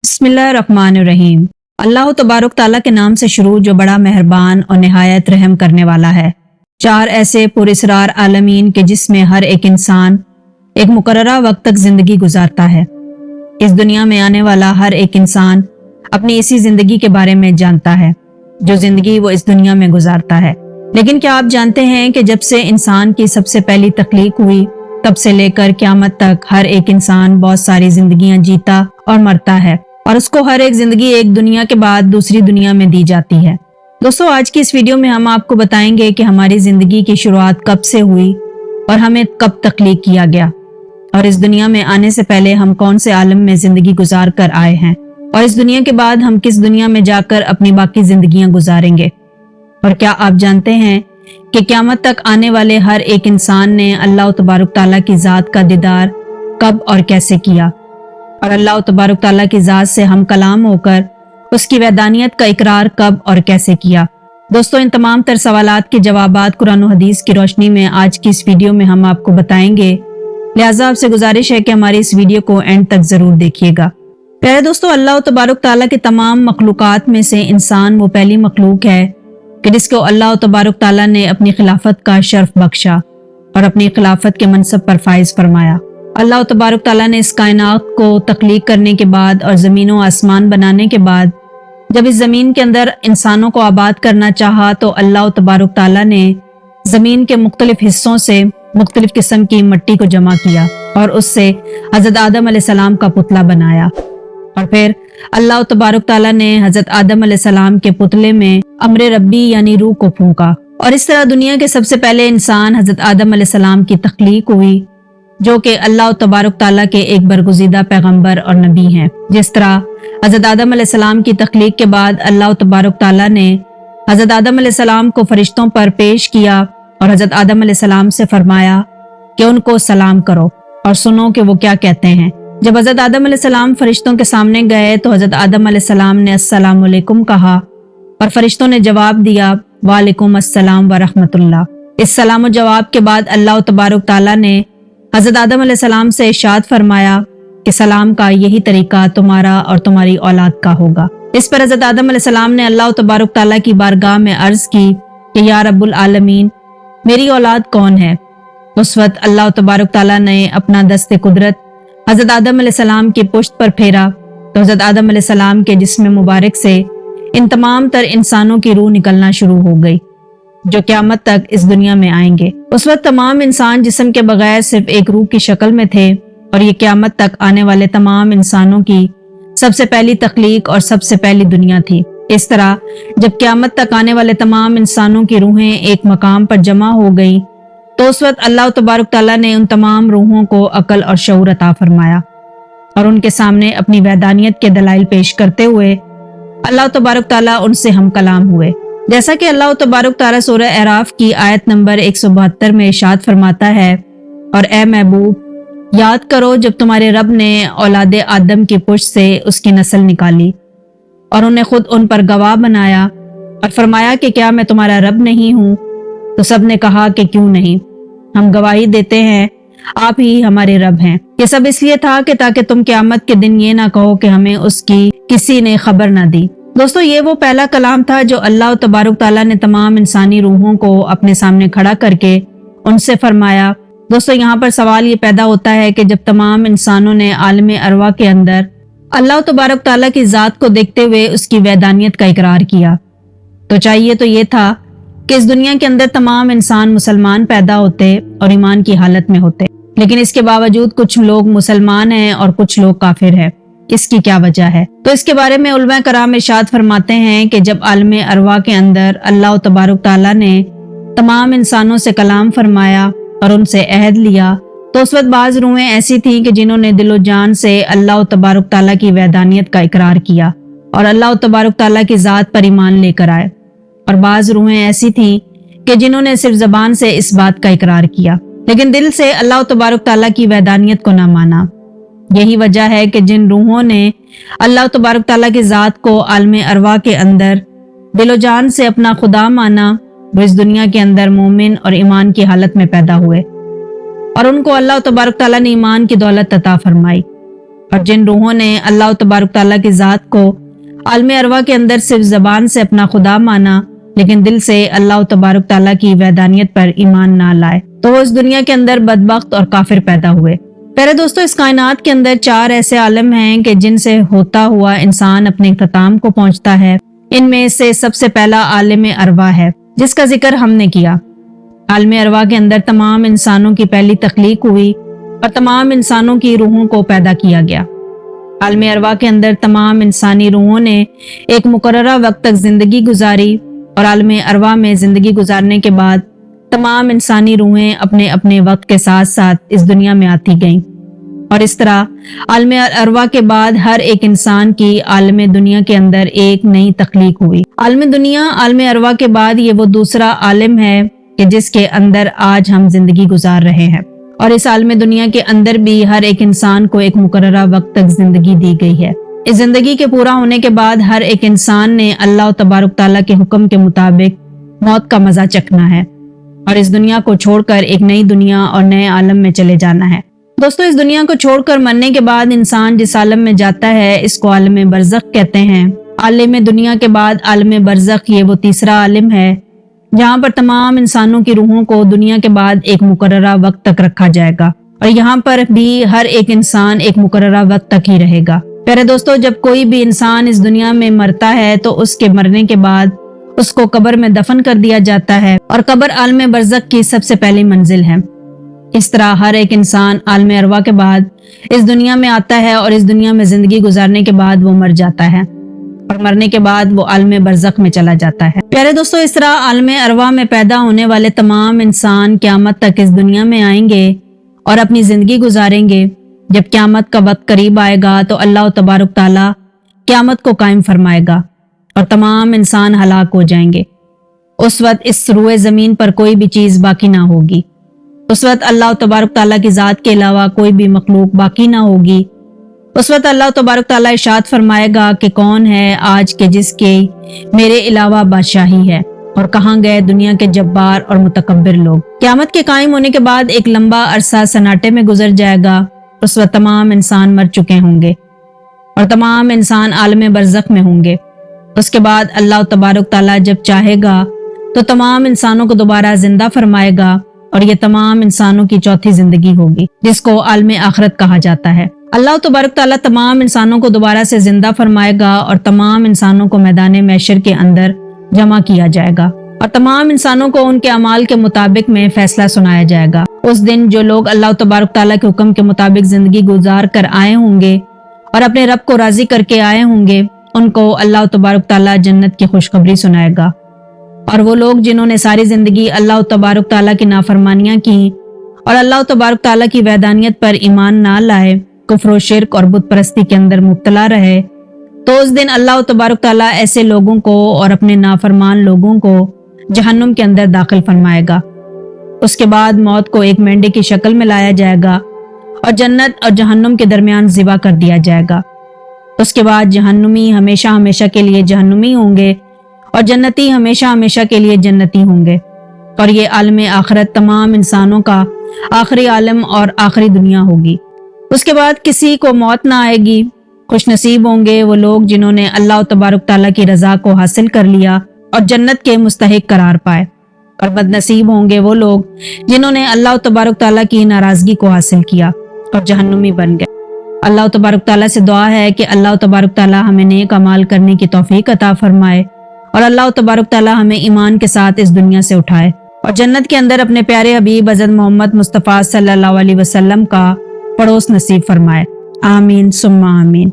बिस्मिल्लाहिर्रहमानिर्रहीम। अल्लाह तबारक ताला के नाम से शुरू जो बड़ा मेहरबान और निहायत रहम करने वाला है। चार ऐसे पुरस्रार आलमीन के जिसमें हर एक इंसान एक मुकर्ररा वक्त तक जिंदगी गुजारता है। इस दुनिया में आने वाला हर एक इंसान अपनी इसी जिंदगी के बारे में जानता है जो जिंदगी वो इस दुनिया में गुजारता है। लेकिन क्या आप जानते हैं कि जब से इंसान की सबसे पहली तख्लीक हुई तब से लेकर क़यामत तक हर एक इंसान बहुत सारी जिंदगियां जीता और मरता है और उसको हर एक जिंदगी एक दुनिया के बाद दूसरी दुनिया में दी जाती है। दोस्तों, आज की इस वीडियो में हम आपको बताएंगे कि हमारी जिंदगी की शुरुआत कब से हुई और हमें कब तख्लीक किया गया और इस दुनिया में आने से पहले हम कौन से आलम में जिंदगी गुजार कर आए हैं और इस दुनिया के बाद हम किस दुनिया में जाकर अपनी बाकी जिंदगियां गुजारेंगे। और क्या आप जानते हैं कि क़यामत तक आने वाले हर एक इंसान ने अल्लाह तबारक ताला की ज़ात का दीदार कब और कैसे किया और अल्लाह तबारक ताला की ज़ात से हम कलाम होकर उसकी वैदानियत का इकरार कब और कैसे किया। दोस्तों, इन तमाम तर सवालात के जवाबात कुरान और हदीस की रोशनी में आज की इस वीडियो में हम आपको बताएंगे। लिहाजा आपसे गुजारिश है कि हमारी इस वीडियो को एंड तक जरूर देखिएगा। प्यारे दोस्तों, अल्लाह तबारक ताला के तमाम मखलूकात में से इंसान वो पहली मखलूक है कि जिसको अल्लाह तबारक ताला ने अपनी खिलाफत का शर्फ बख्शा और अपनी खिलाफत के मनसब पर फाइज फरमाया। अल्लाह तबारक ताला ने इस कायनात को तख्लीक करने के बाद और ज़मीन व आसमान बनाने के बाद जब इस ज़मीन के अंदर इंसानों को आबाद करना चाहा तो अल्लाह तबारक ताला ने ज़मीन के मुख्तलिफ हिस्सों से मुख्तलिफ किस्म की मिट्टी को जमा किया और उससे हज़रत आदम अलैहिस्सलाम का पुतला बनाया और फिर अल्लाह तबारक ताला ने हज़रत आदम अलैहिस्सलाम के पुतले में अमरे रब्बी यानी रूह को फूंका और इस तरह दुनिया के सबसे पहले इंसान हज़रत आदम अलैहिस्सलाम की तख्लीक हुई जो कि अल्लाह तबारक ताला के एक बरगुज़ीदा पैगंबर और नबी हैं। जिस तरह हज़रत आदम अलैहिस्सलाम की तख्लीक के बाद अल्लाह तबारक ताला ने हज़रत आदम अलैहिस्सलाम को फरिश्तों पर पेश किया और हज़रत आदम अलैहिस्सलाम से फरमाया कि उनको सलाम करो और सुनो कि वो क्या कहते हैं। जब हज़रत आदम अलैहिस्सलाम फरिश्तों के सामने गए तो हज़रत आदम अलैहिस्सलाम ने अस्सलामु अलैकुम कहा और फरिश्तों ने जवाब दिया वालेकुम अस्सलाम व रहमतुल्लाह। इस सलाम जवाब के बाद अल्लाह तबारक ताला ने हज़रत आदम अलैहिस्सलाम से इरशाद फरमाया कि सलाम का यही तरीका तुम्हारा और तुम्हारी औलाद का होगा। इस पर हज़रत आदम अलैहिस्सलाम ने अल्लाह तबारक ताला की बारगाह में अर्ज की कि या रब्बुल आलमीन, मेरी औलाद कौन है। उस वक्त अल्लाह तबारक ताला ने अपना दस्ते कुदरत हज़रत आदम अलैहिस्सलाम की पुश्त पर फेरा तो हज़रत आदम अलैहिस्सलाम के जिस्म मुबारक से इन तमाम तर इंसानों की रूह निकलना शुरू हो गई जो क़यामत तक इस दुनिया में आएंगे। उस वक्त तमाम इंसान जिस्म के बगैर सिर्फ एक रूह की शक्ल में थे और ये क़यामत तक आने वाले तमाम इंसानों की सबसे पहली तख्लीक और सबसे पहली दुनिया थी। इस तरह जब क़यामत तक आने वाले तमाम इंसानों की रूहें एक मकाम पर जमा हो गई तो उस वक्त अल्लाह तबारक ताला ने उन तमाम रूहों को अकल और शऊर अता फरमाया और उनके सामने अपनी वैदानियत के दलाइल पेश करते हुए अल्लाह तबारक ताला उनसे हम कलाम हुए। जैसा कि अल्लाह तबारक ताला सूरह अराफ की आयत नंबर 172 में इरशाद फरमाता है, और ए महबूब, याद करो जब तुम्हारे रब ने औलाद आदम की पुश्त से उसकी नस्ल निकाली और उन्हें खुद उन पर गवाह बनाया और फरमाया कि क्या मैं तुम्हारा रब नहीं हूँ। तो सब ने कहा कि क्यों नहीं, हम गवाही देते हैं आप ही हमारे रब हैं। ये सब इसलिए था कि ताकि तुम क़यामत के दिन ये ना कहो कि हमें उसकी किसी ने खबर ना दी। दोस्तों, ये वो पहला कलाम था जो अल्लाह तबारक ताला ने तमाम इंसानी रूहों को अपने सामने खड़ा करके उनसे फरमाया। दोस्तों, यहाँ पर सवाल ये पैदा होता है कि जब तमाम इंसानों ने आलम अरवा के अंदर अल्लाह तबारक ताला की ज़ात को देखते हुए उसकी वैदानियत का इकरार किया तो चाहिए तो ये था कि इस दुनिया के अंदर तमाम इंसान मुसलमान पैदा होते और ईमान की हालत में होते, लेकिन इसके बावजूद कुछ लोग मुसलमान हैं और कुछ लोग काफिर हैं। इसकी क्या वजह है? तो इसके बारे में उलमा कराम इरशाद फरमाते हैं कि जब आलम अरवा के अंदर अल्लाह तबारक ताला ने तमाम इंसानों से कलाम फरमाया और उनसे अहद लिया तो उस वक्त बाज रूहें ऐसी थी कि जिन्होंने दिलो जान से अल्लाह तबारक ताला की वैदानियत का इकरार किया और अल्लाह तबारक ताला की ज़ात पर ईमान लेकर आए, और बाज रूहें ऐसी थी कि जिन्होंने सिर्फ ज़बान से इस बात का इकरार किया लेकिन दिल से अल्लाह तबारक ताला की वैदानियत को ना माना। यही वजह है कि जिन रूहों ने अल्लाह तबारक ताला की ज़ात को आलम अरवा के अंदर दिलो जान से अपना खुदा माना वो इस दुनिया के अंदर मोमिन और ईमान की हालत में पैदा हुए और उनको अल्लाह तबारक ताला ने ईमान की दौलत अता फरमाई اور جن روحوں نے اللہ تبارک تعالیٰ کی ذات کو عالم ارواح کے اندر صرف زبان سے اپنا خدا مانا لیکن دل سے اللہ تبارک تعالیٰ کی وحدانیت پر ایمان نہ لائے تو وہ اس دنیا کے اندر بدبخت اور کافر پیدا ہوئے۔ پیارے دوستو، اس کائنات کے اندر 4 ایسے عالم ہیں کہ جن سے ہوتا ہوا انسان اپنے اختتام کو پہنچتا ہے۔ ان میں سے سب سے پہلا عالم ارواح ہے جس کا ذکر ہم نے کیا۔ عالم ارواح کے اندر تمام انسانوں کی پہلی تخلیق ہوئی اور تمام انسانوں کی روحوں کو پیدا کیا گیا۔ عالم ارواح کے اندر تمام انسانی روحوں نے ایک مقررہ وقت تک زندگی گزاری اور عالم ارواح میں زندگی گزارنے کے بعد تمام انسانی روحیں اپنے اپنے وقت کے ساتھ ساتھ اس دنیا میں آتی گئیں، اور اس طرح عالم ارواح کے بعد ہر ایک انسان کی عالم دنیا کے اندر ایک نئی تخلیق ہوئی۔ عالم دنیا عالم ارواح کے بعد یہ وہ دوسرا عالم ہے کہ جس کے اندر آج ہم زندگی گزار رہے ہیں، اور اس عالم دنیا کے اندر بھی ہر ایک انسان کو ایک مقررہ وقت تک زندگی دی گئی ہے۔ اس زندگی کے پورا ہونے کے بعد ہر ایک انسان نے اللہ تبارک تعالیٰ کے حکم کے مطابق موت کا مزہ چکھنا ہے اور اس دنیا کو چھوڑ کر ایک نئی دنیا اور نئے عالم میں چلے جانا ہے۔ دوستو، اس دنیا کو چھوڑ کر مرنے کے بعد انسان جس عالم میں جاتا ہے اس کو عالم برزخ کہتے ہیں۔ عالم دنیا کے بعد عالم برزخ یہ وہ تیسرا عالم ہے جہاں پر تمام انسانوں کی روحوں کو دنیا کے بعد ایک مقررہ وقت تک رکھا جائے گا، اور یہاں پر بھی ہر ایک انسان ایک مقررہ وقت تک ہی رہے گا۔ پیارے دوستو، جب کوئی بھی انسان اس دنیا میں مرتا ہے تو اس کے مرنے کے بعد اس کو قبر میں دفن کر دیا جاتا ہے، اور قبر عالم برزخ کی سب سے پہلی منزل ہے۔ اس طرح ہر ایک انسان عالم ارواح کے بعد اس دنیا میں آتا ہے اور اس دنیا میں زندگی گزارنے کے بعد وہ مر جاتا ہے، اور مرنے کے بعد وہ عالم برزخ میں چلا جاتا ہے۔ پیارے دوستو، اس طرح عالم ارواح میں پیدا ہونے والے تمام انسان قیامت تک اس دنیا میں آئیں گے اور اپنی زندگی گزاریں گے۔ جب قیامت کا وقت قریب آئے گا تو اللہ تبارک تعالیٰ قیامت کو قائم فرمائے گا اور تمام انسان ہلاک ہو جائیں گے۔ اس وقت اس روئے زمین پر کوئی بھی چیز باقی نہ ہوگی۔ اس وقت اللہ تبارک تعالیٰ کی ذات کے علاوہ کوئی بھی مخلوق باقی نہ ہوگی۔ اس وقت اللہ تبارک تعالیٰ ارشاد فرمائے گا کہ کون ہے آج کے جس کے میرے علاوہ بادشاہی ہے، اور کہاں گئے دنیا کے جبار اور متکبر لوگ۔ قیامت کے قائم ہونے کے بعد ایک لمبا عرصہ سناٹے میں گزر جائے گا۔ اس وقت تمام انسان مر چکے ہوں گے اور تمام انسان عالم برزخ میں ہوں گے۔ اس کے بعد اللہ تبارک تعالیٰ جب چاہے گا تو تمام انسانوں کو دوبارہ زندہ فرمائے گا، اور یہ تمام انسانوں کی چوتھی زندگی ہوگی جس کو عالم آخرت کہا جاتا ہے۔ اللہ تبارک تعالیٰ تمام انسانوں کو دوبارہ سے زندہ فرمائے گا اور تمام انسانوں کو میدان محشر کے اندر جمع کیا جائے گا، اور تمام انسانوں کو ان کے اعمال کے مطابق میں فیصلہ سنایا جائے گا۔ اس دن جو لوگ اللہ تبارک تعالیٰ کے حکم کے مطابق زندگی گزار کر آئے ہوں گے اور اپنے رب کو راضی کر کے آئے ہوں گے، ان کو اللہ تبارک تعالیٰ جنت کی خوشخبری سنائے گا، اور وہ لوگ جنہوں نے ساری زندگی اللہ تبارک تعالیٰ کی نافرمانیاں کی اور اللہ تبارک تعالیٰ کی وحدانیت پر ایمان نہ لائے، کفر و شرک اور بت پرستی کے اندر مبتلا رہے، تو اس دن اللہ تبارک تعالیٰ ایسے لوگوں کو اور اپنے نافرمان لوگوں کو جہنم کے اندر داخل فرمائے گا۔ اس کے بعد موت کو ایک مینڈے کی شکل میں لایا جائے گا اور جنت اور جہنم کے درمیان ذبح کر دیا جائے گا۔ اس کے بعد جہنمی ہمیشہ ہمیشہ کے لیے جہنمی ہوں گے اور جنتی ہمیشہ ہمیشہ کے لیے جنتی ہوں گے، اور یہ عالم آخرت تمام انسانوں کا آخری عالم اور آخری دنیا ہوگی۔ اس کے بعد کسی کو موت نہ آئے گی۔ خوش نصیب ہوں گے وہ لوگ جنہوں نے اللہ تبارک تعالیٰ کی رضا کو حاصل کر لیا اور جنت کے مستحق قرار پائے، اور بد نصیب ہوں گے وہ لوگ جنہوں نے اللہ تبارک تعالیٰ کی ناراضگی کو حاصل کیا اور جہنمی بن گئے۔ اللہ تبارک تعالیٰ سے دعا ہے کہ اللہ تبارک تعالیٰ ہمیں نیک اعمال کرنے کی توفیق عطا فرمائے، اور اللہ تبارک تعالیٰ ہمیں ایمان کے ساتھ اس دنیا سے اٹھائے اور جنت کے اندر اپنے پیارے حبیب حضرت محمد مصطفیٰ صلی اللہ علیہ وسلم کا پڑوس نصیب فرمائے۔ آمین ثم آمین۔